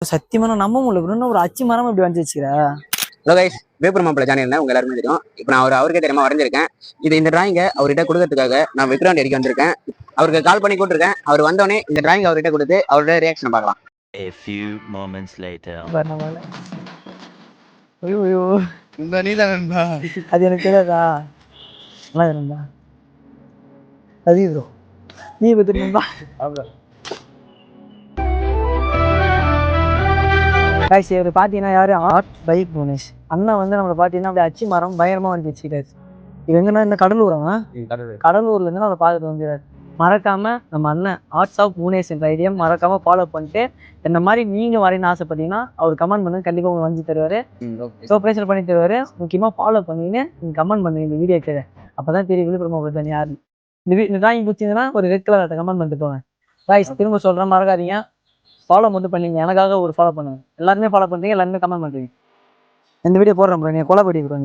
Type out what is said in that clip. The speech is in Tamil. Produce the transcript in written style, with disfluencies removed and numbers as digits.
சத்தியமா நான் நம்ப முடியல ப்ரோ. ஒரு அச்சு மரம் இப்படி வந்து வச்சுக்கிறா. ஹலோ கைஸ், வேப்பூர் மாப்பிள்ள சேனல் உங்க எல்லாருமே தெரியும். இப்போ நான் அவருக்கே தெரியாம வரைஞ்சிருக்கேன். இந்த டிராயிங்கை அவர்கிட்ட கொடுக்கறதுக்காக நான் விக்ராண்ட் அடிக்க வந்திருக்கேன். அவருக்கு கால் பண்ணி கூட்டிருக்கேன். அவர் வந்தோடனே இந்த டிராயிங் அவர்கிட்ட கொடுத்து அவரோட ரியாக்ஷன் பார்க்கலாம். A few moments later. ஐயோ இந்த நீ தான் நண்பா. அது எனக்கு தெரியாதா? நல்லா இருந்தா அது ப்ரோ நீ பத்திருந்தா காய்ச்சி அவர் பார்த்தீங்கன்னா யாரு ஆர்ட் பைக் புவனேஷ் அண்ணா வந்து நம்மளை பார்த்தீங்கன்னா அப்படியே அச்சு மரம் பயங்கரமாக வந்து வச்சுக்கிட்டாரு. இது எங்கன்னா இந்த கடலூராங்க கடலூர்லேருந்து நம்ம பார்த்துட்டு வந்துடுறாரு. மறக்காம நம்ம அண்ணன் ஆர்ட்ஸ் ஆஃப் புவனேஷ் என்ற ஐடியா மறக்காம ஃபாலோ பண்ணிட்டு இந்த மாதிரி நீங்கள் வரையணும்னு ஆசைப்பட்டீங்கன்னா அவர் கமெண்ட் பண்ணுங்க, கண்டிப்பாக உங்களுக்கு வந்து தருவார், சர்ப்ரைஸில் பண்ணி தருவார். முக்கியமாக ஃபாலோ பண்ணின்னு நீங்கள் கமெண்ட் பண்ணுங்க இந்த வீடியோ கீழே. அப்போ தான் தெரியும் விழுப்புரம் உங்களுக்கு யார். இந்த டிராயிங் பிடிச்சிங்கன்னா ஒரு ரெட் கலர் கமெண்ட் பண்ணிட்டு போங்க. ரைஸ் திரும்ப சொல்கிறேன், மறக்காதீங்க, ஃபாலோ மட்டும் பண்ணிங்க. எனக்காக ஒரு ஃபாலோ பண்ணுங்க. எல்லாருமே ஃபாலோ பண்ணுறீங்க, எல்லாருமே கமெண்ட் பண்ணுறீங்க. இந்த வீடியோ போடுறேன் ப்ரோ, நீங்கள் கொலை படி ப்ரோ.